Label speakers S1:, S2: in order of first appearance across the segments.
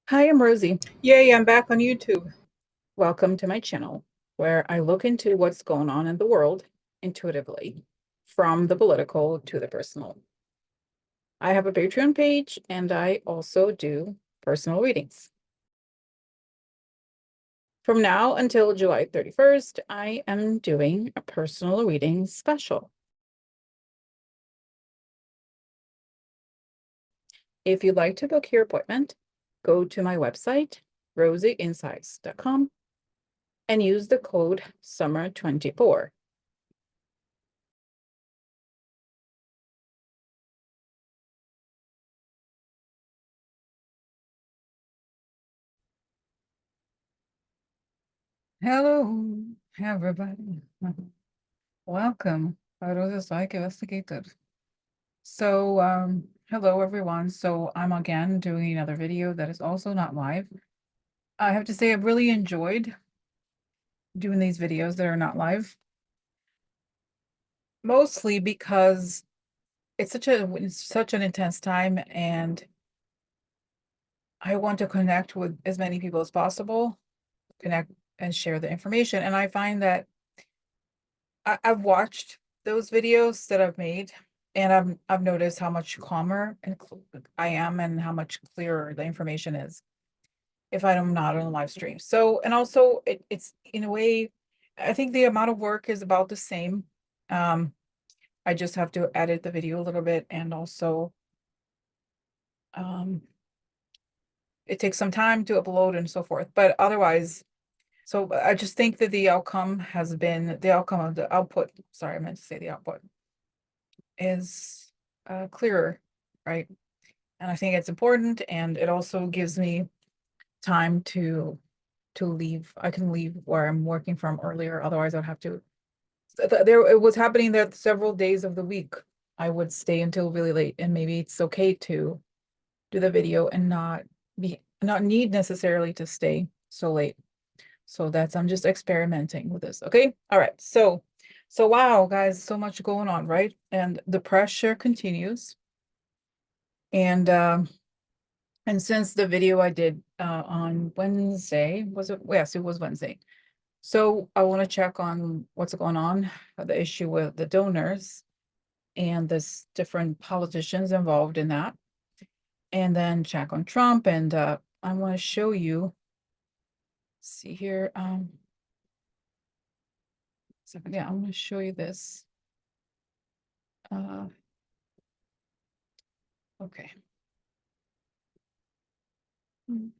S1: Hi, I'm Rosie.
S2: Yay, I'm back on YouTube.
S1: Welcome to my channel, where I look into what's going on in the world intuitively, from the political to the personal. I have a Patreon page, and I also do personal readings. From now until July 31st, I am doing a personal reading special. If you'd like to book your appointment, go to my website, rosieinsights.com, and use the code SUMMER24. Hello, everybody. Welcome, Rosa Psych Investigator. So, hello, everyone. So I'm again doing another video that is also not live. I have to say I've really enjoyed doing these videos that are not live, mostly because it's such an intense time, and I want to connect with as many people as possible, connect and share the information. And I find that I've watched those videos that I've made, and I've noticed how much calmer and I am, and how much clearer the information is if I'm not on a live stream. So, and also it's in a way, I think the amount of work is about the same. Um, I just have to edit the video a little bit, and also um, it takes some time to upload and so forth. But otherwise, so I just think that the outcome has been the outcome of the output. Sorry, I meant to say the output is clearer, right? And I think it's important, and it also gives me time to leave. I can leave where I'm working from earlier. Otherwise, I'd have to. There, it was happening there several days of the week. I would stay until really late, and maybe it's okay to do the video and not need necessarily to stay so late. So I'm just experimenting with this. Okay. All right. So wow, guys, so much going on, right? And the pressure continues. And since the video I did on Wednesday, was it? Yes, it was Wednesday. So I want to check on what's going on, the issue with the donors and this different politicians involved in that. And then check on Trump. And I want to show you, see here. So yeah, I'm going to show you this. Okay. Mm.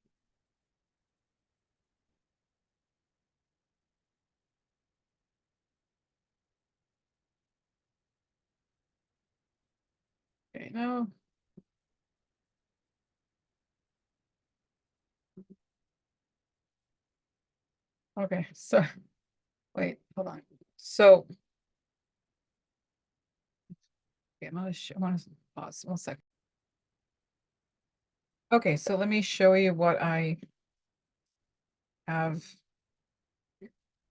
S1: Okay, no. Okay, so wait, hold on. So, okay, I want to pause 1 second. Okay, so let me show you what I have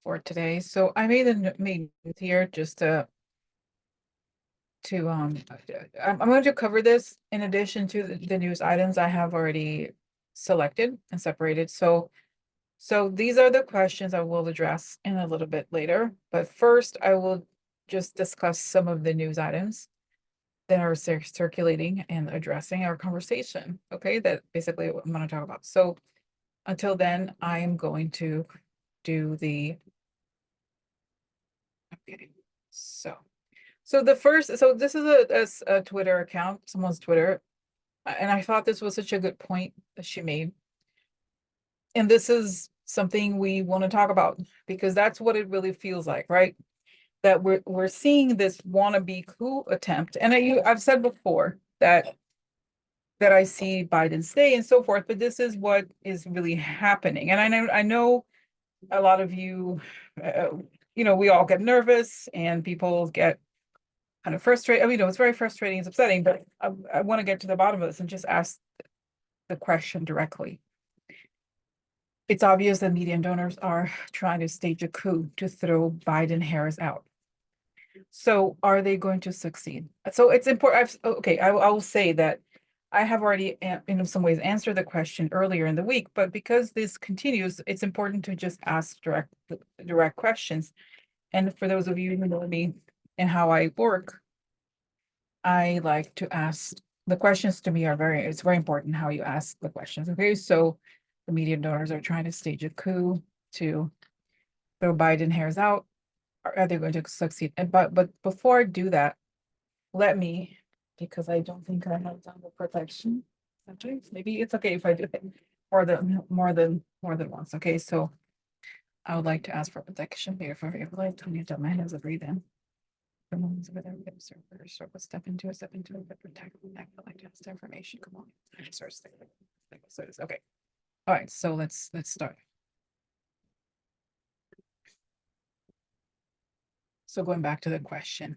S1: for today. So I made note here just to I'm going to cover this in addition to the news items I have already selected and separated. So these are the questions I will address in a little bit later. But first, I will just discuss some of the news items that are circulating and addressing our conversation. Okay, that basically what I'm going to talk about. So until then, I am going to do the, okay, so the first, so this is a Twitter account, someone's Twitter, and I thought this was such a good point that she made. And this is something we want to talk about, because that's what it really feels like, right? That we're seeing this wannabe coup attempt. And I've said before that I see Biden stay and so forth, but this is what is really happening. And I know a lot of you, uh, we all get nervous, and people get kind of frustrated. I mean, it's very frustrating, it's upsetting, but I want to get to the bottom of this and just ask the question directly. It's obvious that media and donors are trying to stage a coup to throw Biden Harris out. So are they going to succeed? So it's important. Okay, I will say that I have already in some ways answered the question earlier in the week, but because this continues, it's important to just ask direct questions. And for those of you who know me and how I work, I like to ask the questions. To me it's very important how you ask the questions. Okay, so the media donors are trying to stage a coup to throw Biden hairs out. Are they going to succeed? But before I do that, let me, because I don't think I have done the protection. Sometimes maybe it's okay if I do it more than once. Okay, so I would like to ask for protection here for you. Like Tony done my hands of breathing. The moments over there, get a server, step into it, but protect. I would like to ask the information. Come on. I just start sticking. So it's okay. All right, so let's start. So going back to the question.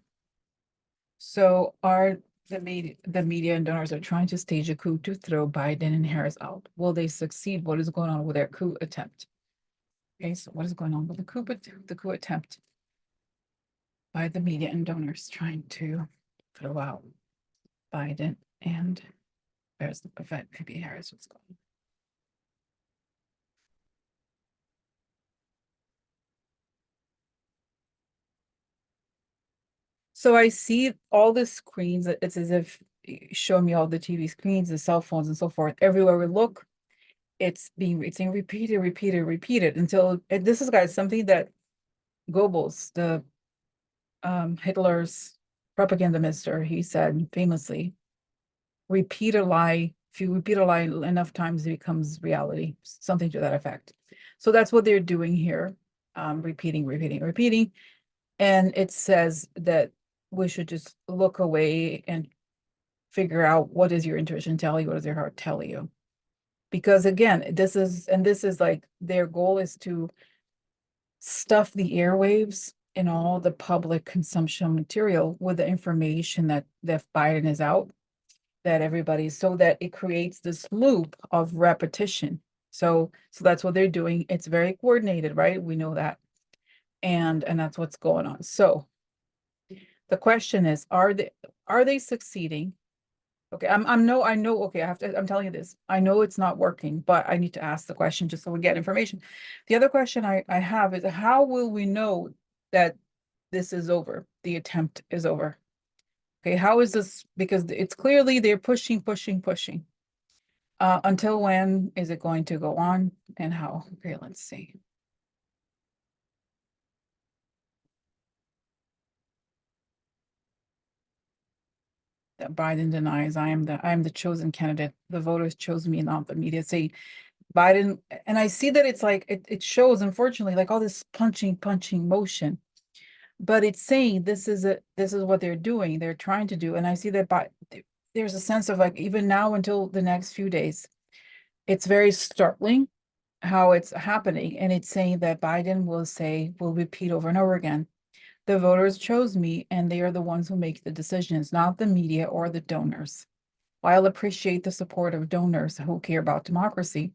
S1: So are the media and donors are trying to stage a coup to throw Biden and Harris out. Will they succeed? What is going on with their coup attempt? Okay, so what is going on with the coup attempt by the media and donors trying to throw out Biden and there's the event maybe Harris was going. So I see all the screens. It's as if show me all the TV screens, the cell phones, and so forth. Everywhere we look, it's being repeated until this is guys something that Goebbels, the Hitler's propaganda minister, he said famously, repeat a lie. If you repeat a lie enough times, it becomes reality, something to that effect. So that's what they're doing here, repeating. And it says that we should just look away and figure out what does your intuition tell you, what does your heart tell you? Because again, this is like their goal is to stuff the airwaves and all the public consumption material with the information that Biden is out, that everybody, so that it creates this loop of repetition. So that's what they're doing. It's very coordinated, right? We know that. And that's what's going on. So the question is, are they succeeding? Okay, I know, okay, I'm telling you this. I know it's not working, but I need to ask the question just so we get information. The other question I have is how will we know that this is over, the attempt is over? Okay, how is this? Because it's clearly they're pushing. Until when is it going to go on and how? Okay, let's see. That Biden denies I am the chosen candidate. The voters chose me, not the media. Say Biden, and I see that it's like it shows, unfortunately, like all this punching motion, but it's saying this is what they're doing, they're trying to do. And I see that there's a sense of like even now until the next few days, it's very startling how it's happening. And it's saying that Biden will repeat over and over again. The voters chose me, and they are the ones who make the decisions, not the media or the donors. While I appreciate the support of donors who care about democracy,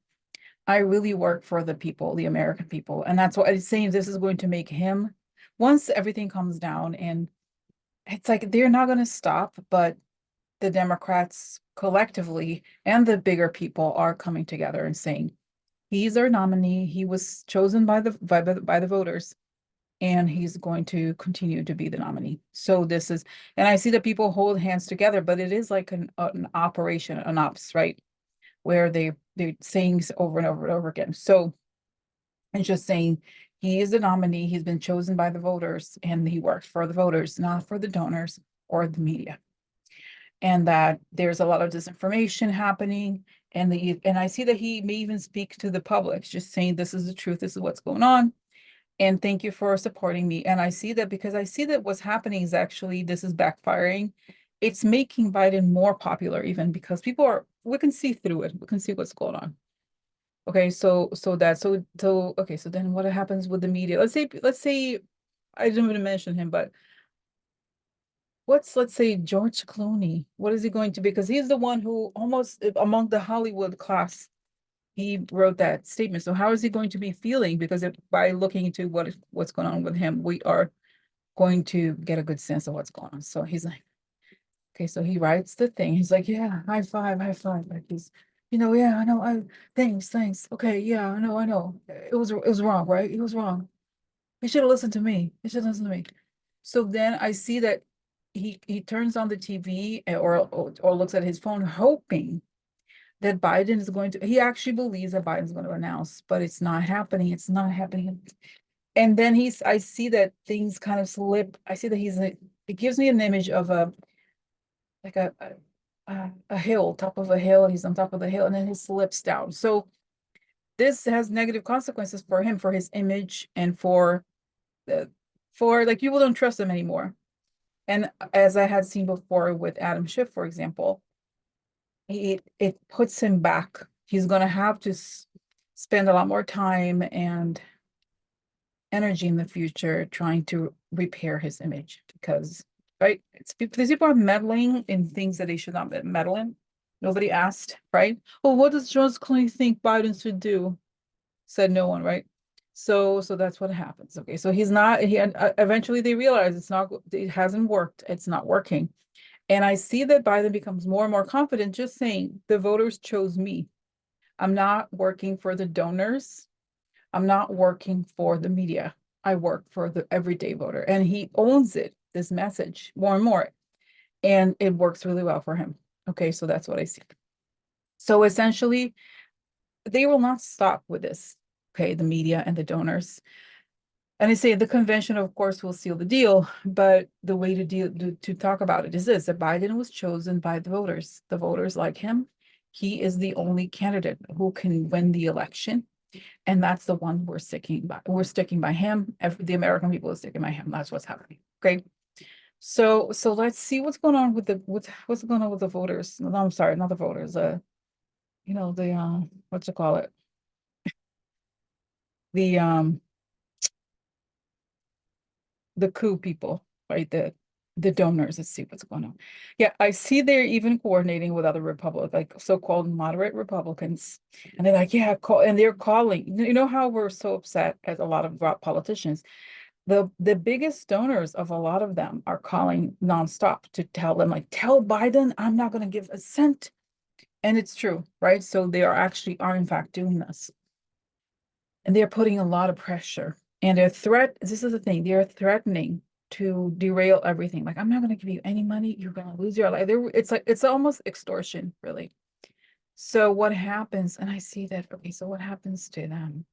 S1: I really work for the people, the American people. And that's what it's saying. This is going to make him, once everything comes down, and it's like they're not going to stop, but the Democrats collectively and the bigger people are coming together and saying, he's our nominee. He was chosen by the voters, and he's going to continue to be the nominee. So this is, and I see that people hold hands together, but it is like an operation, an ops, right? Where they're saying over and over and over again. So it's just saying he is the nominee, he's been chosen by the voters, and he works for the voters, not for the donors or the media. And that there's a lot of disinformation happening. And I see that he may even speak to the public, just saying this is the truth, this is what's going on. And thank you for supporting me. And I see that because I see that what's happening is actually this is backfiring. It's making Biden more popular, even because we can see through it. We can see what's going on. Okay, okay, so then what happens with the media? Let's say I didn't even mention him, but let's say George Clooney, what is he going to be? Because he's the one who almost among the Hollywood class, he wrote that statement. So how is he going to be feeling? Because by looking into what's going on with him, we are going to get a good sense of what's going on. So he's like, Okay, so he writes the thing. He's like, yeah, high five, high five. Like he's, yeah, I know, thanks, thanks. Okay, yeah, I know. It was wrong, right? It was wrong. He should have listened to me. He should listen to me. So then I see that he turns on the TV or looks at his phone, hoping that Biden is going to. He actually believes that Biden's going to announce, but it's not happening. It's not happening. And then I see that things kind of slip. I see that it gives me an image of like a hill, top of a hill. He's on top of the hill, and then he slips down. So this has negative consequences for him, for his image, and the for like people don't trust him anymore. And as I had seen before with Adam Schiff, for example, it puts him back. He's going to have to spend a lot more time and energy in the future trying to repair his image because, right, these people are meddling in things that they should not meddle in. Nobody asked, right? Well, what does George Clooney think Biden should do? Said no one, right? So that's what happens. Okay, so he's not. Eventually they realize it's not. It hasn't worked. It's not working. And I see that Biden becomes more and more confident, just saying the voters chose me. I'm not working for the donors. I'm not working for the media. I work for the everyday voter. And he owns it, this message, more and more. And it works really well for him. Okay, so that's what I see. So essentially, they will not stop with this. Okay, the media and the donors. And I say the convention, of course, will seal the deal, but the way to talk about it is this: that Biden was chosen by the voters. The voters like him. He is the only candidate who can win the election. And that's the one we're sticking by. We're sticking by him. The American people are sticking by him. That's what's happening. Okay. So let's see what's going on with what's going on with the voters. No, I'm sorry, not the voters. The what's it call it? The the coup people, right? The donors. Let's see what's going on. Yeah, I see they're even coordinating with other like so-called moderate Republicans. And they're like, yeah, and they're calling. You know how we're so upset as a lot of politicians. The biggest donors of a lot of them are calling nonstop to tell them, like, tell Biden I'm not going to give a cent. And it's true, right? So they are in fact doing this. And they're putting a lot of pressure. And this is the thing, they're threatening to derail everything. Like, I'm not going to give you any money. You're going to lose your life. It's almost extortion, really. So what happens? And I see that, okay, so what happens to them?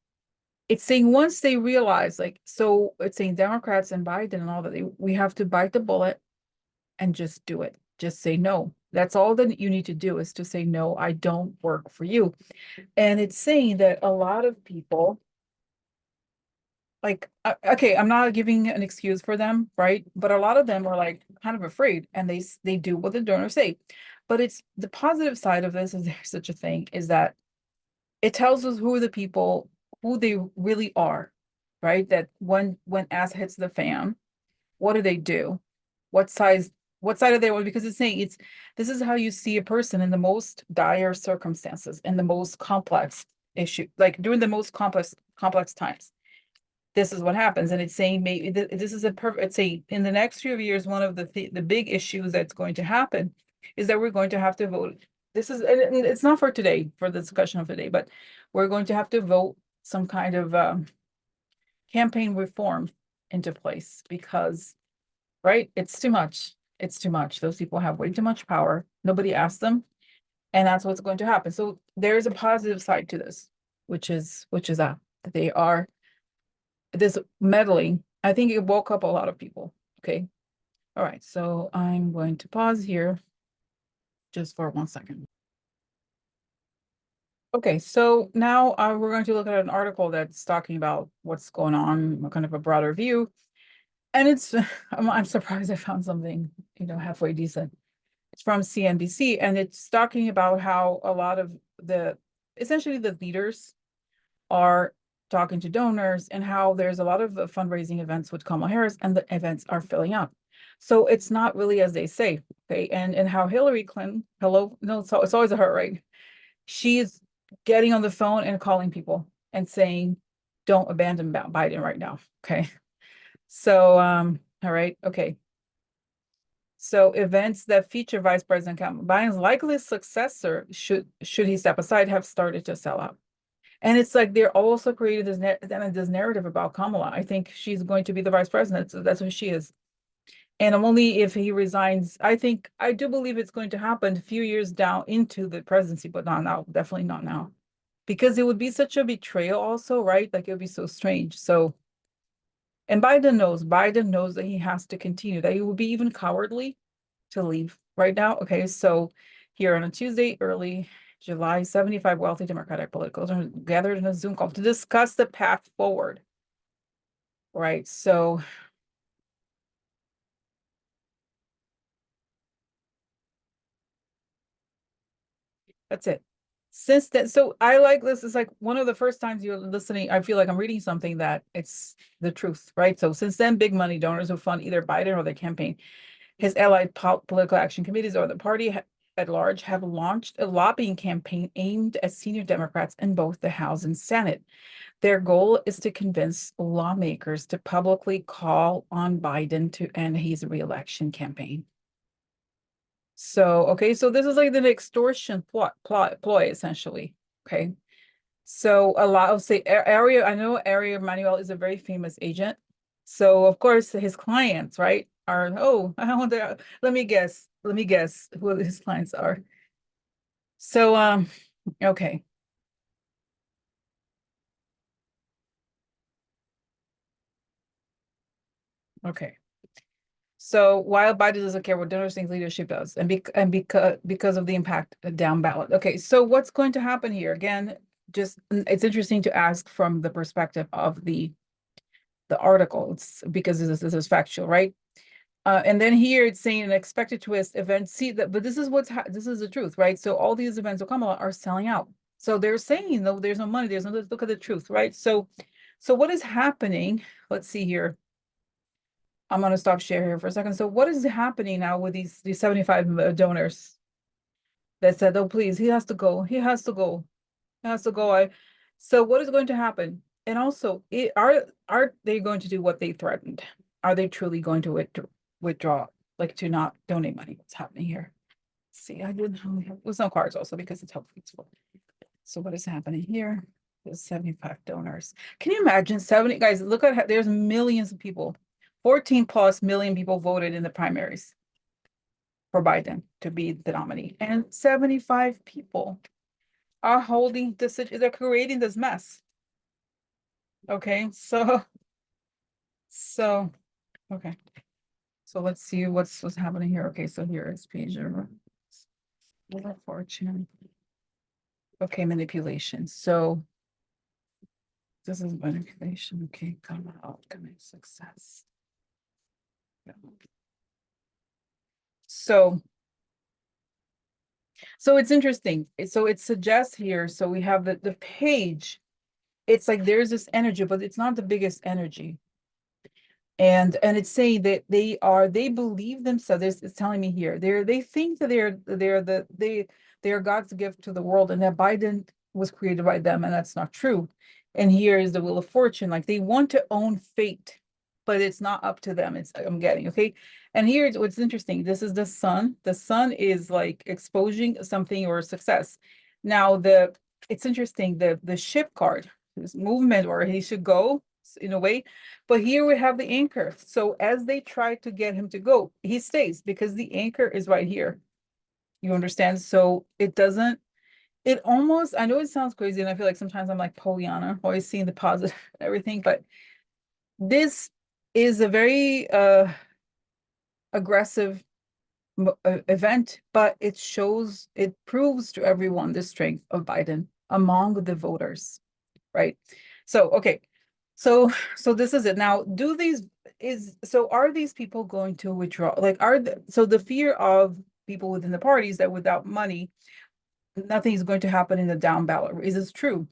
S1: It's saying once they realize, like, so it's saying Democrats and Biden and all that, we have to bite the bullet and just do it. Just say no. That's all that you need to do, is to say, no, I don't work for you. And it's saying that a lot of people, like, okay, I'm not giving an excuse for them, right? But a lot of them are like kind of afraid, and they do what the donors say. But it's the positive side of this, is there's such a thing, is that it tells us who are the people, who they really are, right? That when ass hits the fan, what do they do? What size, what side are they on? Because it's saying this is how you see a person in the most dire circumstances, in the most complex issue, like during the most complex times. This is what happens. And it's saying maybe this is it's saying in the next few years, one of the big issues that's going to happen is that we're going to have to vote. This is, and it's not for today, for the discussion of today, but we're going to have to vote some kind of campaign reform into place because, right, it's too much. It's too much. Those people have way too much power. Nobody asked them, and that's what's going to happen. So there's a positive side to this, which is that they are this meddling. I think it woke up a lot of people. Okay. All right. So I'm going to pause here just for 1 second. Okay. So now we're going to look at an article that's talking about what's going on, kind of a broader view. And it's, I'm surprised I found something, halfway decent. It's from CNBC, and it's talking about how a lot of essentially the leaders are talking to donors, and how there's a lot of fundraising events with Kamala Harris, and the events are filling up. So it's not really as they say, okay? And how Hillary Clinton, hello, no, so it's always a her, right? She's getting on the phone and calling people and saying, don't abandon Biden right now, okay? So, all right, okay. So events that feature Vice President Biden's likely successor, should he step aside, have started to sell out. And it's like they're also creating this narrative about Kamala. I think she's going to be the vice president. So that's what she is. And only if he resigns, I do believe it's going to happen a few years down into the presidency, but not now, definitely not now. Because it would be such a betrayal also, right? Like it would be so strange. So, and Biden knows that he has to continue, that he would be even cowardly to leave right now. Okay, so here on a Tuesday, early July, 75 wealthy Democratic politicals are gathered in a Zoom call to discuss the path forward. Right, so that's it. Since then, so I like this. It's like one of the first times you're listening, I feel like I'm reading something that it's the truth, right? So since then, big money donors who fund either Biden or their campaign, his allied political action committees or the party at large have launched a lobbying campaign aimed at senior Democrats in both the House and Senate. Their goal is to convince lawmakers to publicly call on Biden to end his reelection campaign. So, okay, so this is like the extortion ploy, essentially. Okay. So a lot of say I know Area Manuel is a very famous agent. So of course his clients, right, are, oh, I wonder, let me guess who his clients are. So okay. Okay. So while Biden doesn't care what donors think leadership does, and because of the impact down ballot. Okay, so what's going to happen here? Again, just it's interesting to ask from the perspective of the article. It's because this is factual, right? And then here it's saying an expected twist event. See that, but this is this is the truth, right? So all these events of Kamala are selling out. So they're saying, no, there's no money. There's no, let's look at the truth, right? So what is happening? Let's see here. I'm going to stop share here for a second. So what is happening now with these 75 donors that said, oh, please, he has to go. He has to go. He has to go. So what is going to happen? And also, are they going to do what they threatened? Are they truly going to withdraw, like to not donate money? What's happening here? See, I didn't only have, with some cards also because it's helpful. So what is happening here? There's 75 donors. Can you imagine 70 guys? Look at there's millions of people. 14 plus million people voted in the primaries for Biden to be the nominee, and 75 people are holding this, they're creating this mess. Okay, so okay. So let's see what's happening here. Okay, so here is page fortune. Okay, manipulation. So this is manipulation. Okay, come out, coming success. So it's interesting. So it suggests here, so we have the page. It's like there's this energy, but it's not the biggest energy. And it's saying that they believe themselves. It's telling me here, they think that they are God's gift to the world, and that Biden was created by them, and that's not true. And here is the wheel of fortune. Like they want to own fate, but it's not up to them. It's I'm getting okay. And here's what's interesting. This is the sun. The sun is like exposing something or success. Now it's interesting. The ship card, this movement, or he should go in a way. But here we have the anchor. So as they try to get him to go, he stays because the anchor is right here. You understand? So it almost, I know it sounds crazy, and I feel like sometimes I'm like Pollyanna, always seeing the positive and everything, but this is a very aggressive event, but it proves to everyone the strength of Biden among the voters, right? So, okay. So this is it. Now, are these people going to withdraw? Like, so the fear of people within the parties that without money, nothing is going to happen in the down ballot. Is this true?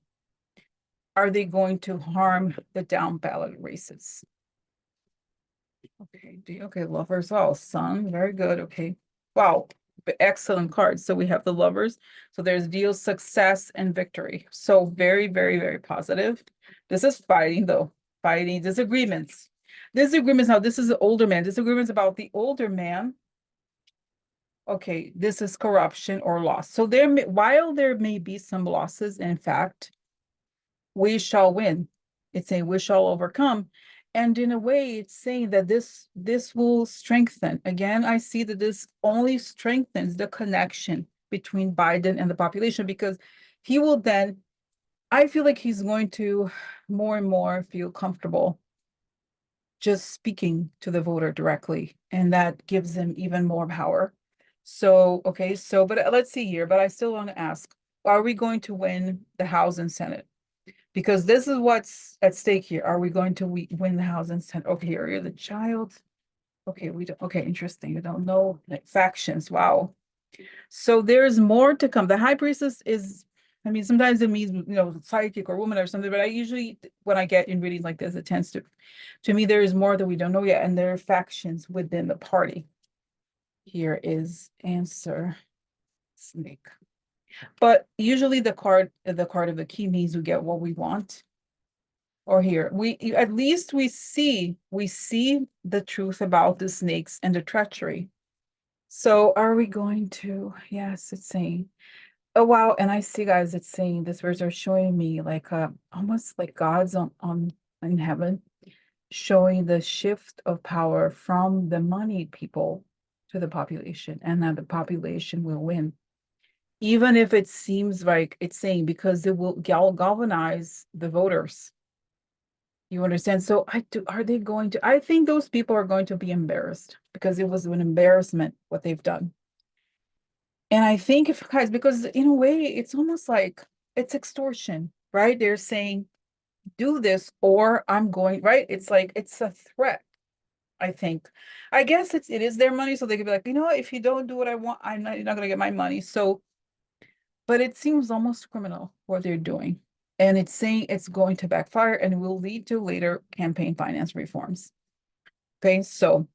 S1: Are they going to harm the down ballot races? Okay, okay, lovers, all sun, very good. Okay, wow, excellent cards. So we have the lovers. So there's deal, success, and victory. So very, very, very positive. This is fighting though, fighting disagreements. Disagreements now. This is the older man. Disagreements about the older man okay, this is corruption or loss. So while there may be some losses, in fact, we shall win. It's saying we shall overcome. And in a way, it's saying that this will strengthen. Again, I see that this only strengthens the connection between Biden and the population, because he will then, I feel like he's going to more and more feel comfortable just speaking to the voter directly, and that gives him even more power. So, okay, so, but let's see here, but I still want to ask, are we going to win the House and Senate? Because this is what's at stake here. Are we going to win the House and Senate? Okay, are you the child? Okay, we don't, okay, interesting. We don't know, like, factions. Wow. So there's more to come. The high priestess is, I mean, sometimes it means, psychic or woman or something, but I usually, when I get in readings like this, it tends to me, there is more that we don't know yet, and there are factions within the party. Here is answer snake. But usually the card of the key means we get what we want. Or here, at least we see the truth about the snakes and the treachery. So are we going to, yes, it's saying, oh wow, and I see, guys, it's saying this verse are showing me like almost like God's on in heaven, showing the shift of power from the moneyed people to the population, and that the population will win. Even if it seems like it's saying, because it will galvanize the voters. You understand? So are they going to, I think those people are going to be embarrassed, because it was an embarrassment what they've done. And I think, if guys, because in a way, it's almost like it's extortion, right? They're saying, do this or I'm going, right? It's like, it's a threat, I think. I guess it is their money, so they could be like, if you don't do what I want, you're not gonna get my money. So, but it seems almost criminal what they're doing. And it's saying it's going to backfire and will lead to later campaign finance reforms. Okay, so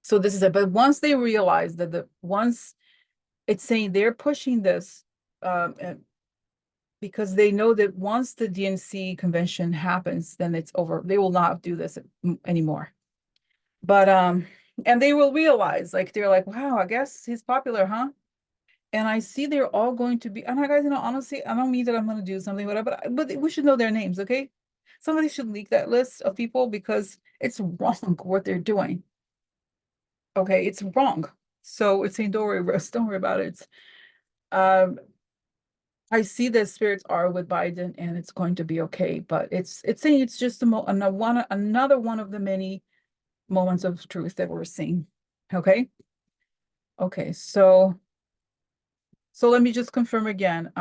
S1: this is it. But once they realize that once it's saying they're pushing this, because they know that once the DNC convention happens, then it's over. They will not do this anymore. But and they will realize, like, they're like, wow, I guess he's popular, huh? And I see they're all going to be, and I, guys, honestly, I don't mean that I'm going to do something, whatever, but we should know their names, okay? Somebody should leak that list of people, because it's wrong what they're doing. Okay, it's wrong. So it's saying, don't worry, Russ, don't worry about it. Um, I see that spirits are with Biden, and it's going to be okay, but it's saying it's just another one of the many moments of truth that we're seeing. Okay. Okay. So let me just confirm again.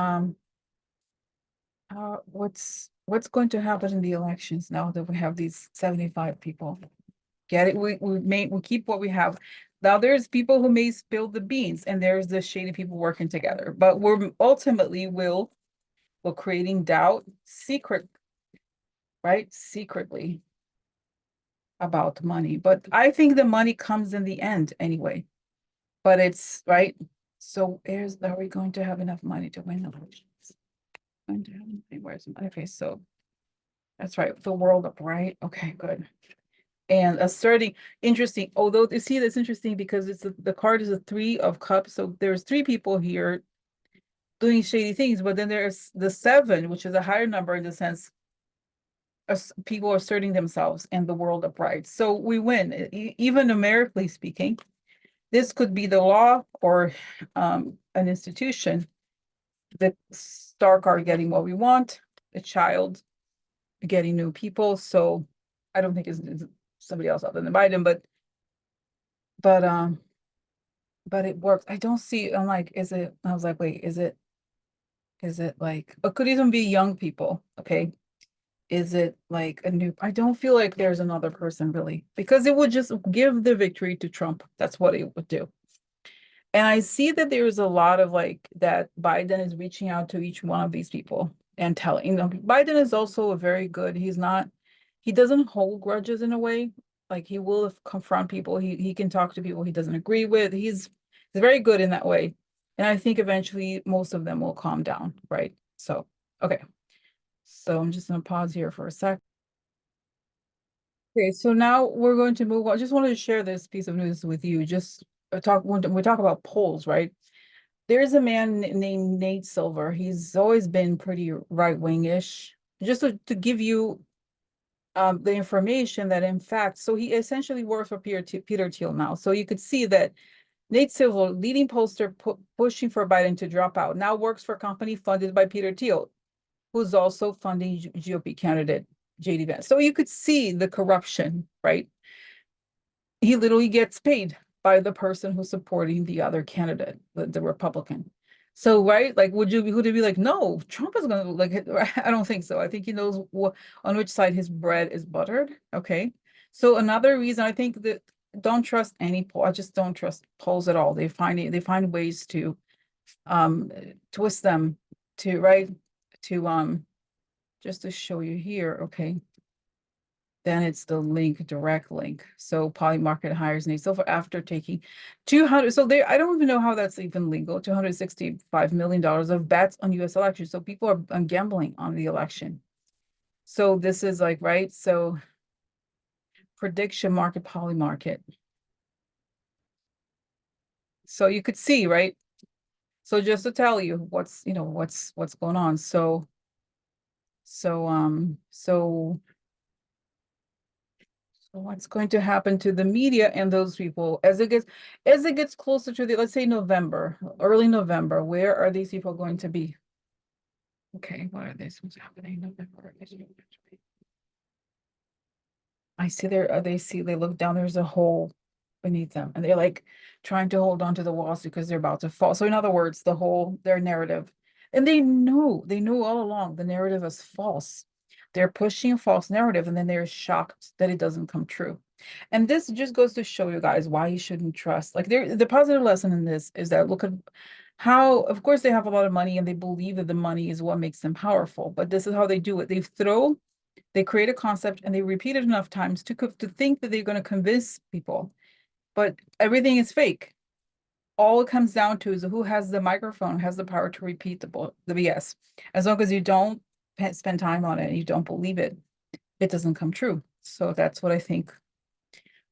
S1: What's going to happen in the elections now that we have these 75 people? Get it? We keep what we have. Now there's people who may spill the beans, and there's the shady people working together, but we're ultimately we're creating doubt secretly about money. But I think the money comes in the end anyway. But it's right. So are we going to have enough money to win elections? Going to have money? Where's money? Okay, so that's right. The world up, right? Okay, good. And asserting, interesting. Although you see, that's interesting because the card is a 3 of cups. So there's 3 people here doing shady things, but then there's the 7, which is a higher number in the sense people asserting themselves and the world upright. So we win, even numerically speaking. This could be the law or an institution. The star card getting what we want, the child getting new people. So I don't think it's somebody else other than Biden, but but it works. I don't see. I'm like, I was like, wait, is it like it could even be young people? Okay. Is it like I don't feel like there's another person really, because it would just give the victory to Trump. That's what it would do. And I see that there's a lot of like that Biden is reaching out to each one of these people and telling, Biden is also a very good, he doesn't hold grudges in a way. Like he will confront people. He can talk to people he doesn't agree with. He's very good in that way. And I think eventually most of them will calm down, right? So, okay. So I'm just gonna pause here for a sec. Okay, so now we're going to move on. I just wanted to share this piece of news with you, just when we talk about polls, right? There's a man named Nate Silver. He's always been pretty right-wing-ish. Just to give you the information that in fact, so he essentially works for Peter Thiel now. So you could see that Nate Silver, leading pollster pushing for Biden to drop out, now works for a company funded by Peter Thiel, who's also funding GOP candidate JD Vance. So you could see the corruption, right? He literally gets paid by the person who's supporting the other candidate, the Republican. So, right, like, would you be like, no, Trump is gonna like, I don't think so. I think he knows on which side his bread is buttered. Okay. So another reason I think that don't trust any poll. I just don't trust polls at all. They find ways to twist them to right to just to show you here. Okay. Then it's the link, direct link. So Polymarket hires Nate Silver after taking 200. So they, I don't even know how that's even legal. $265 million of bets on US elections. So people are gambling on the election. So this is like, right? So prediction market, Polymarket. So you could see, right? So just to tell you what's, what's going on. So what's going to happen to the media and those people as it gets closer to the, let's say November, early November, where are these people going to be? Okay, what are these? What's happening in November? I see they look down, there's a hole beneath them, and they're like trying to hold on to the walls because they're about to fall. So in other words, their narrative, and they knew all along the narrative is false. They're pushing a false narrative, and then they're shocked that it doesn't come true. And this just goes to show you guys why you shouldn't trust. Like the positive lesson in this is that look at how, of course, they have a lot of money and they believe that the money is what makes them powerful, but this is how they do it. They create a concept and they repeat it enough times to think that they're going to convince people, but everything is fake. All it comes down to is who has the microphone, has the power to repeat the BS. As long as you don't spend time on it and you don't believe it, it doesn't come true. So that's what I think.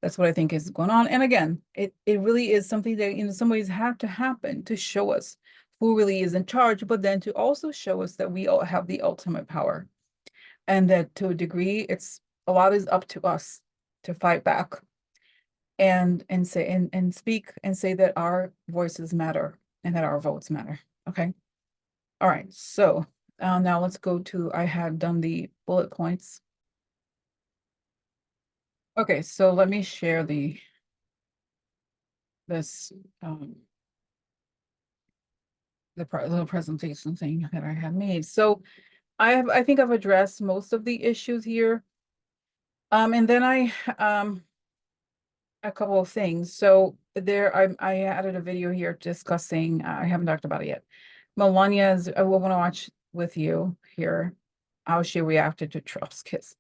S1: That's what I think is going on. And again, it really is something that in some ways have to happen to show us who really is in charge, but then to also show us that we all have the ultimate power. And that to a degree, it's a lot is up to us to fight back and say and speak and say that our voices matter and that our votes matter. Okay. All right. So now let's go to, I had done the bullet points. Okay, so let me share this the little presentation thing that I had made. So I think I've addressed most of the issues here. And then a couple of things. So I added a video here discussing, I haven't talked about it yet. Melania's, I will want to watch with you here how she reacted to Trump's kiss.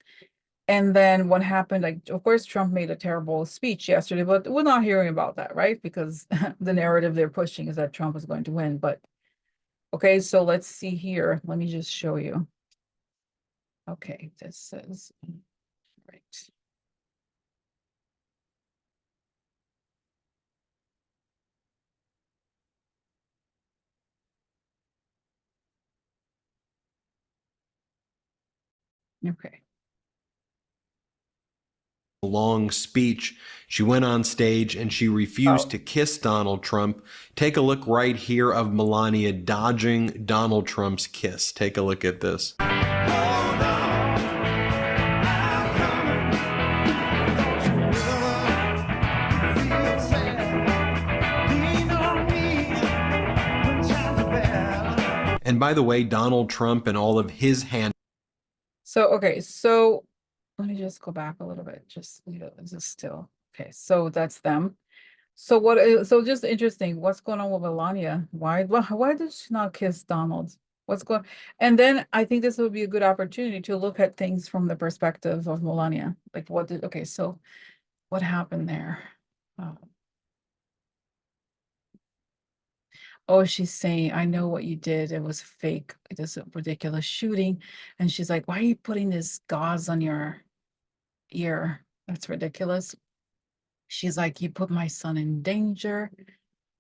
S1: And then what happened, like, of course, Trump made a terrible speech yesterday, but we're not hearing about that, right? Because the narrative they're pushing is that Trump is going to win. But okay, so let's see here. Let me just show you. Okay, this says, right. Okay.
S3: Long speech. She went on stage and she refused to kiss Donald Trump. Take a look right here of Melania dodging Donald Trump's kiss. Take a look at this. And by the way, Donald Trump and all of his hand.
S1: So, okay, so let me just go back a little bit. Just leave it as still. Okay, so that's them. So so just interesting, what's going on with Melania? Why did she not kiss Donald? What's going, and then I think this would be a good opportunity to look at things from the perspective of Melania. Like okay, so what happened there? Oh, she's saying, I know what you did. It was fake. It is a ridiculous shooting. And she's like, why are you putting this gauze on your ear? That's ridiculous. She's like, you put my son in danger.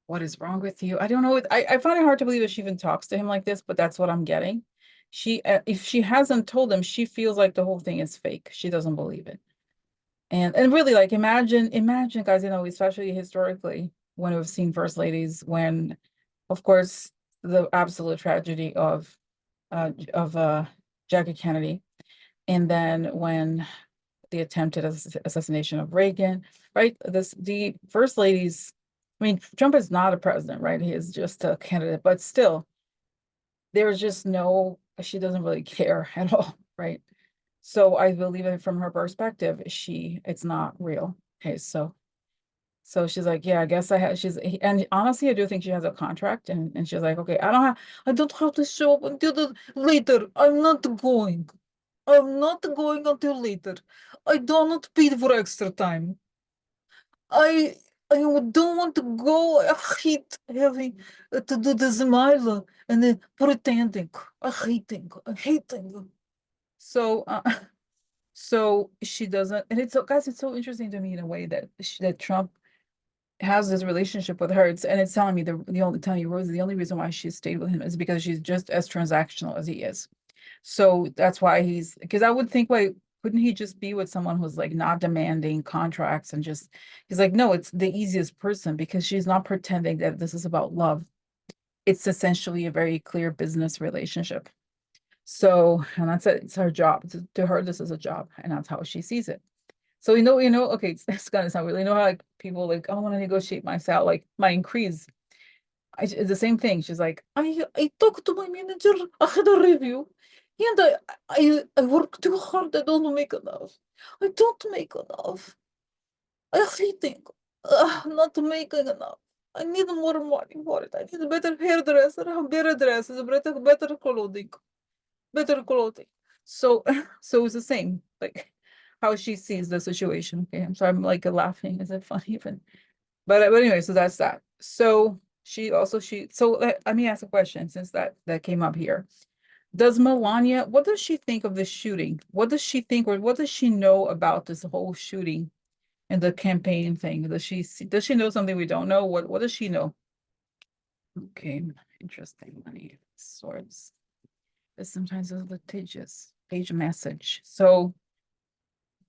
S1: What is wrong with you? I don't know. I find it hard to believe that she even talks to him like this, but that's what I'm getting. If she hasn't told him, she feels like the whole thing is fake. She doesn't believe it. And really, like, imagine, guys, especially historically, when we've seen first ladies, when, of course, the absolute tragedy of Jackie Kennedy, and then when the attempted assassination of Reagan, right? The first ladies, I mean, Trump is not a president, right? He is just a candidate, but still, there's just she doesn't really care at all, right? So I believe it from her perspective, it's not real. Okay, so she's like, yeah, I guess and honestly, I do think she has a contract, and she's like, okay, I don't have to show up until later. I'm not going until later. I do not pay for extra time. I I don't want to go. I hate having to do the smile and then pretending. I hate it. So so she doesn't, and guys, it's so interesting to me in a way that that Trump has this relationship with her. And it's telling me the only telling you, Rose, the only reason why she stayed with him is because she's just as transactional as he is. So that's why because I would think, like, couldn't he just be with someone who's like not demanding contracts and just, he's like, no, it's the easiest person because she's not pretending that this is about love. It's essentially a very clear business relationship. So, and that's it, it's her job. To her, this is a job, and that's how she sees it. So okay, it's gonna sound weird. You know how like people like, I want to negotiate my salary, like my increase. It's the same thing. She's like, I talked to my manager, I had a review, and I work too hard. I don't make enough. I don't make enough. I hate not making enough. I need more money for it. I need a better hairdresser, better dresses, better clothing, better clothing. So so it's the same, like how she sees the situation. Okay, I'm sorry, I'm like laughing. Is it funny even? But anyway, so that's that. So let me ask a question, since that came up here. Does Melania, what does she think of the shooting? What does she think, or what does she know about this whole shooting and the campaign thing? Does she know something we don't know? What does she know? Okay, interesting. Money swords. But sometimes it's litigious. Page message. So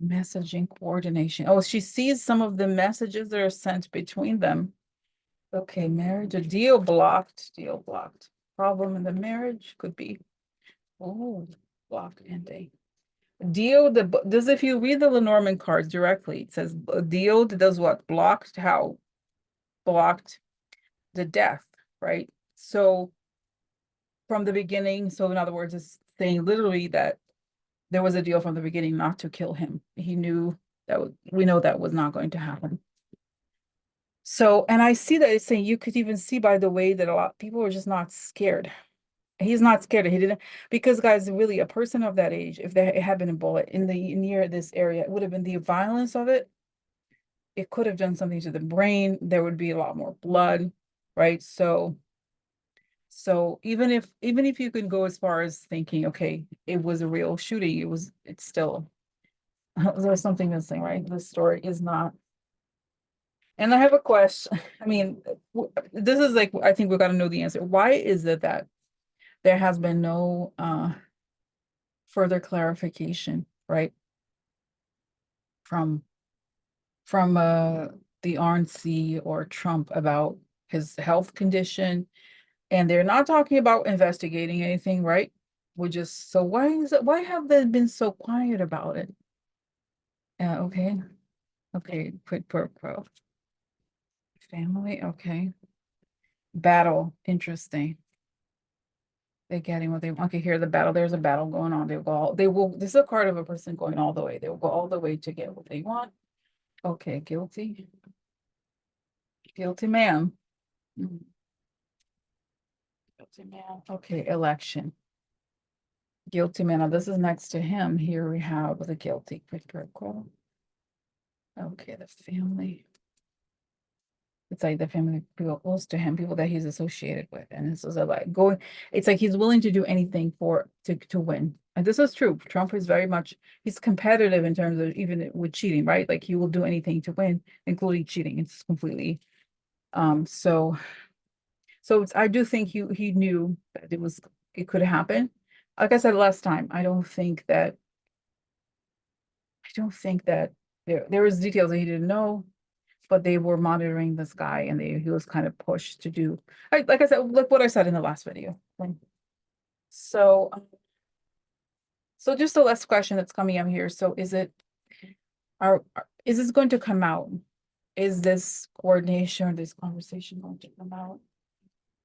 S1: messaging coordination. Oh, she sees some of the messages that are sent between them. Okay, marriage, a deal blocked. Problem in the marriage could be, oh, blocked ending. Deal, this, if you read the Lenormand cards directly, it says a deal that does what? Blocked the death, right? So from the beginning, so in other words, it's saying literally that there was a deal from the beginning not to kill him. He knew we know that was not going to happen. So, and I see that it's saying, you could even see by the way that a lot of people were just not scared. He's not scared. He didn't, because guys, really, a person of that age, if there had been a bullet near this area, it would have been the violence of it. It could have done something to the brain. There would be a lot more blood, right? So even if you could go as far as thinking, okay, it was a real shooting, it's still, there's something missing, right? The story is not. And I have a question. I mean, this is like, I think we got to know the answer. Why is it that there has been no further clarification, right? From the RNC or Trump about his health condition, and they're not talking about investigating anything, right? So why have they been so quiet about it? Okay. Quid pro quo. Family, okay. Battle, interesting. They're getting what they want. Okay, here the battle. There's a battle going on. This is a card of a person going all the way. They will go all the way to get what they want. Okay, guilty. Guilty man. Mhm. Guilty man. Okay, election. Guilty man. Now this is next to him. Here we have the guilty. Quid pro quo. Okay, the family. It's like the family, people close to him, people that he's associated with. And this is like it's like he's willing to do anything to win. And this is true. Trump is very much, he's competitive in terms of even with cheating, right? Like he will do anything to win, including cheating. It's completely, so I do think he knew that it could happen. Like I said last time, I don't think that there was details that he didn't know, but they were monitoring this guy and he was kind of pushed to do, like I said, like what I said in the last video. Right? So, so just the last question that's coming up here. So is this going to come out? Is this coordination or this conversation going to come out?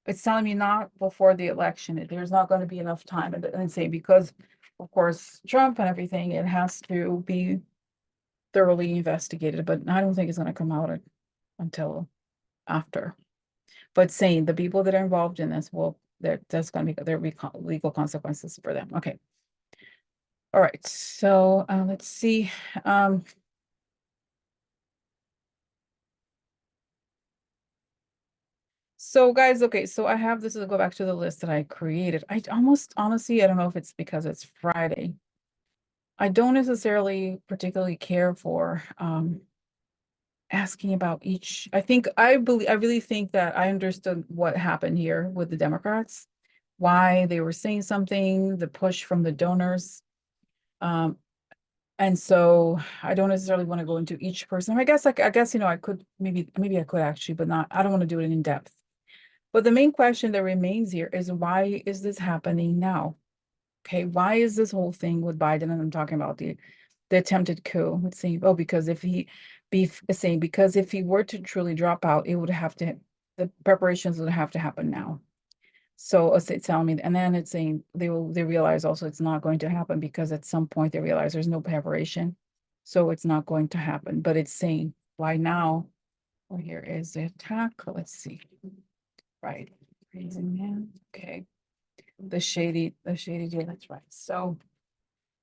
S1: It's telling me not before the election. There's not going to be enough time, and say because, of course, Trump and everything, it has to be thoroughly investigated. But I don't think it's going to come out until after. But saying the people that are involved in this that's going to be there'll be legal consequences for them. Okay. All right. So let's see. So guys, okay, so I have this to go back to the list that I created. I almost honestly, I don't know if it's because it's Friday. I don't necessarily particularly care for asking about each. I really think that I understood what happened here with the Democrats, why they were saying something, the push from the donors. And so I don't necessarily want to go into each person. I guess I could maybe I could actually, but not, I don't want to do it in depth. But the main question that remains here is why is this happening now? Okay, why is this whole thing with Biden? And I'm talking about the attempted coup. Let's see. Oh, because if he were to truly drop out, the preparations would have to happen now. So it's telling me, and then it's saying they realize also it's not going to happen because at some point they realize there's no preparation, so it's not going to happen. But it's saying why now? Well, here is the attack. Let's see. Right, crazy man. Okay, the shady deal. That's right. So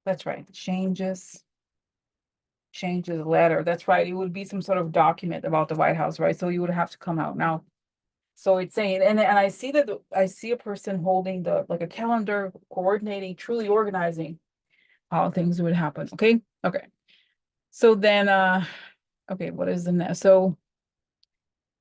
S1: that's right. Changes letter. That's right. It would be some sort of document about the White House, right? So you would have to come out now. So it's saying, and I see that I see a person holding like a calendar, coordinating, truly organizing how things would happen. Okay. Okay. So then, okay, what is the next? So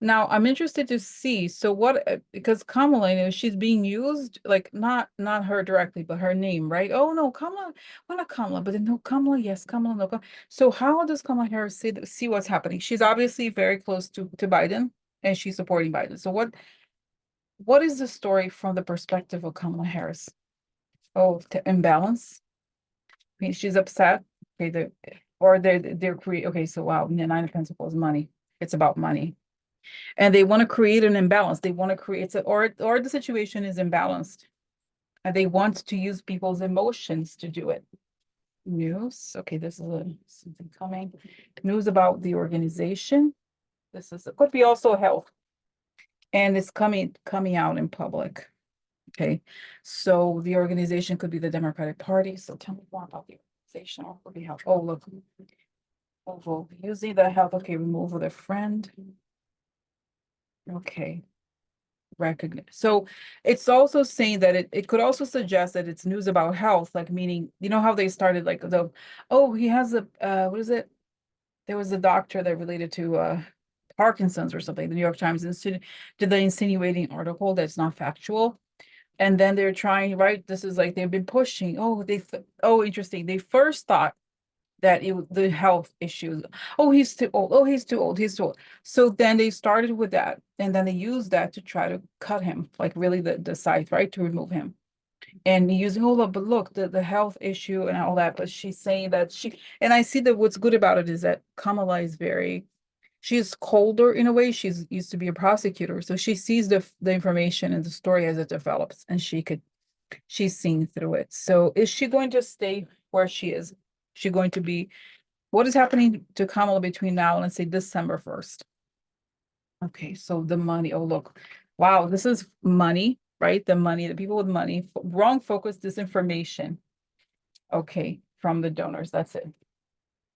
S1: now I'm interested to see. So what, because Kamala, she's being used, like not her directly, but her name, right? Oh no, Kamala, well not Kamala, but then no Kamala, yes, Kamala, no. So how does Kamala Harris see what's happening? She's obviously very close to Biden and she's supporting Biden. So what is the story from the perspective of Kamala Harris? Oh, imbalance. I mean, she's upset. Okay, they're create. Okay, so wow, the Nine of Pentacles, money. It's about money, and they want to create an imbalance. They want to create or the situation is imbalanced, and they want to use people's emotions to do it. News. Okay, this is something coming. News about the organization. It could be also health, and it's coming out in public. Okay, so the organization could be the Democratic Party. So tell me more about the organization. Or could be health. Oh, look. Oh, using the health. Okay, remove with a friend. Okay. Recognize. So it's also saying that it could also suggest that it's news about health, like meaning, you know how they started like he has what is it? There was a doctor that related to Parkinson's or something. The New York Times did the insinuating article that's not factual. And then they're trying, right? This is like they've been pushing. Interesting. They first thought that the health issues. Oh, he's too old. Oh, he's too old. He's too old. So then they started with that, and then they used that to try to cut him, like really the scythe, right, to remove him. And using but look, the health issue and all that. But she's saying that and I see that what's good about it is that Kamala is she's colder in a way. She's used to be a prosecutor, so she sees the information and the story as it develops, and she's seen through it. So is she going to stay where she is? She going to be, what is happening to Kamala between now and let's say December 1st? Okay, so the money, oh look, wow, this is money, right? The money, the people with money, wrong focus, disinformation. Okay, from the donors, that's it.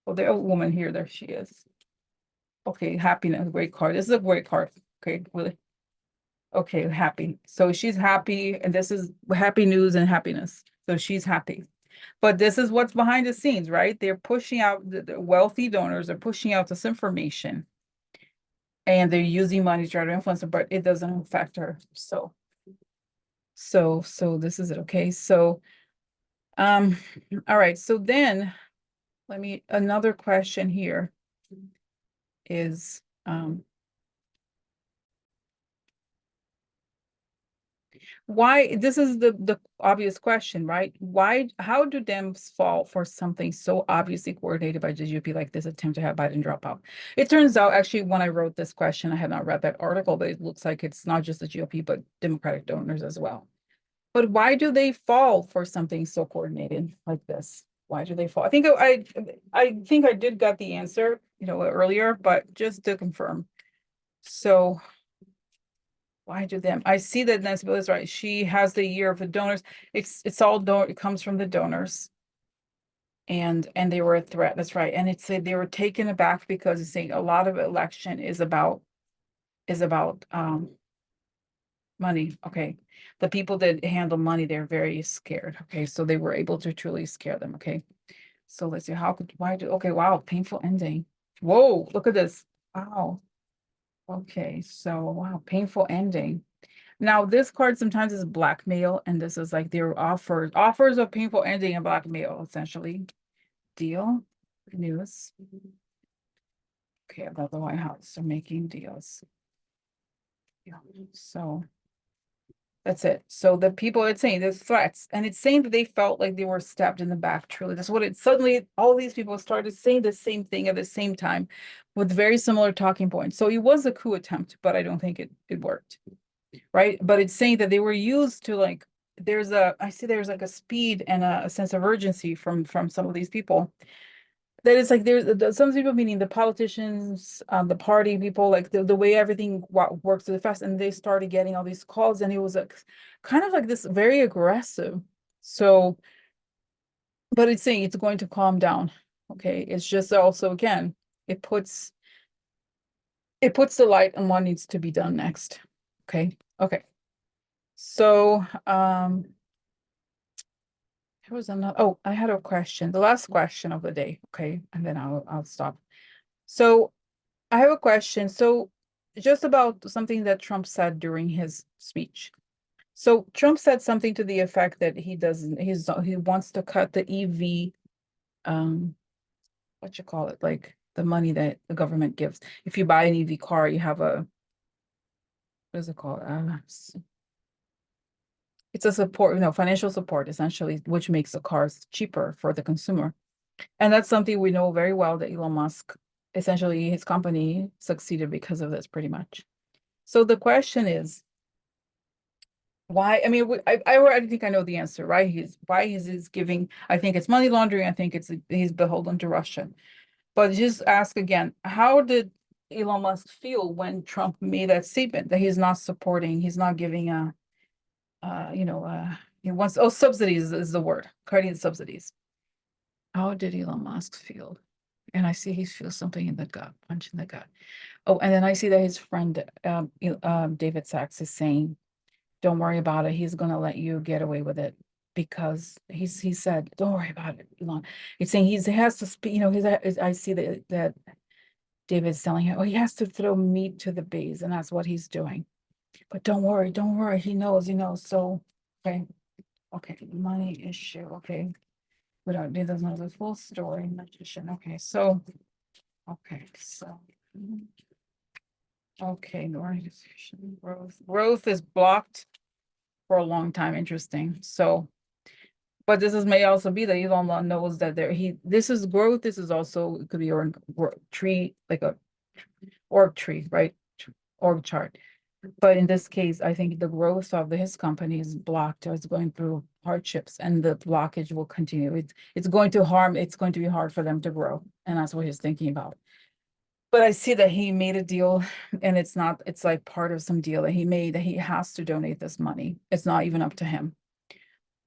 S1: Oh, there's a woman here, there she is. Okay, happiness, great card. This is a great card. Okay, really. Okay, happy. So she's happy, and this is happy news and happiness. So she's happy. But this is what's behind the scenes, right? They're pushing out, the wealthy donors are pushing out this information. And they're using money to try to influence her, but it doesn't affect her. So this is it, okay? So, all right, so then another question here is, why, this is the obvious question, right? How do Dems fall for something so obviously coordinated by the GOP, like this attempt to have Biden drop out? It turns out, actually, when I wrote this question, I had not read that article, but it looks like it's not just the GOP, but Democratic donors as well. But why do they fall for something so coordinated like this? Why do they fall? I think I did get the answer, earlier, but just to confirm. So why do them? I see that Nancy Bill is right. She has the year of the donors. It's all it comes from the donors. And they were a threat. That's right. And it's they were taken aback because it's saying a lot of election is about money. Okay. The people that handle money, they're very scared. Okay. So they were able to truly scare them. Okay. So let's see, okay, wow, painful ending. Whoa, look at this. Wow. Okay, so wow, painful ending. Now this card sometimes is blackmail, and this is like their offers of painful ending and blackmail, essentially. Deal, news. Okay, about the White House are making deals. Yeah, so that's it. So the people, it's saying there's threats, and it's saying that they felt like they were stabbed in the back. Truly, that's what it suddenly. All these people started saying the same thing at the same time, with very similar talking points. So it was a coup attempt, but I don't think it worked, right? But it's saying that they were used to like. I see there's like a speed and a sense of urgency from some of these people. That is like some people, meaning the politicians, the party people, like the way everything works really fast, and they started getting all these calls, and it was like kind of like this very aggressive. So, but it's saying it's going to calm down. Okay, it's just also, again, it puts the light on what needs to be done next. Okay. So there was another. Oh, I had a question. The last question of the day. Okay, and then I'll stop. So I have a question. So just about something that Trump said during his speech. So Trump said something to the effect that he wants to cut the EV, what you call it, like the money that the government gives. If you buy an EV car, you have what is it called? It's a support, financial support, essentially, which makes the cars cheaper for the consumer. And that's something we know very well, that Elon Musk, essentially his company succeeded because of this, pretty much. So the question is, why? I mean, I already think I know the answer, right? He's giving. I think it's money laundering. I think he's beholden to Russia. But just ask again, how did Elon Musk feel when Trump made that statement that he's not giving he wants, subsidies is the word, cutting subsidies. How did Elon Musk feel? And I see he feels something in the gut, punch in the gut. Oh, and then I see that his friend David Sachs is saying, don't worry about it. He's going to let you get away with it, because he said, don't worry about it, Elon. He's saying he has to speak, I see that David's telling him, oh, he has to throw meat to the bees, and that's what he's doing. But don't worry. He knows. So, okay. Money issue. Okay. He doesn't know the full story. Magician. Okay. So, okay. The organization growth is blocked for a long time. Interesting. So, but may also be that Elon knows that this is growth. This is also, it could be a tree, like a org tree, right? Org chart. But in this case, I think the growth of his company is blocked, or it's going through hardships, and the blockage will continue. It's going to be hard for them to grow. And that's what he's thinking about. But I see that he made a deal, and it's like part of some deal that he made, that he has to donate this money. It's not even up to him.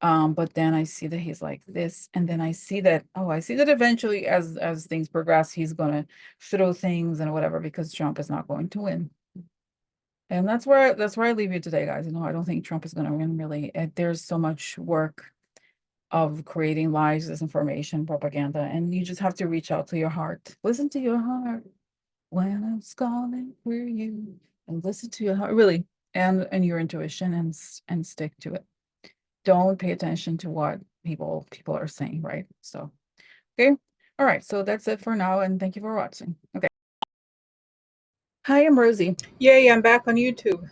S1: But then I see that he's like this, and then I see that eventually, as things progress, he's gonna throw things and whatever, because Trump is not going to win. And that's where I leave you today, guys. I don't think Trump is going to win, really. There's so much work of creating lies, disinformation, propaganda, and you just have to reach out to your heart. Listen to your heart when I'm calling for you, and listen to your heart, really, and your intuition, and stick to it. Don't pay attention to what people are saying, right? So, okay. All right, so that's it for now, and thank you for watching. Okay. Hi, I'm Rosie.
S2: Yay, I'm back on YouTube.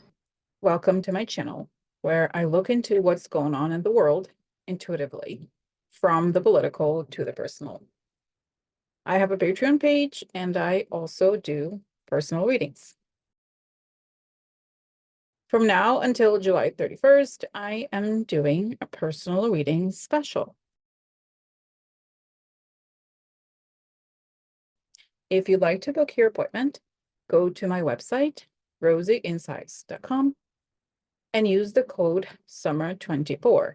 S1: Welcome to my channel, where I look into what's going on in the world intuitively, from the political to the personal. I have a Patreon page, and I also do personal readings. From now until July 31st, I am doing a personal reading special. If you'd like to book your appointment, go to my website, rosieinsights.com, and use the code SUMMER24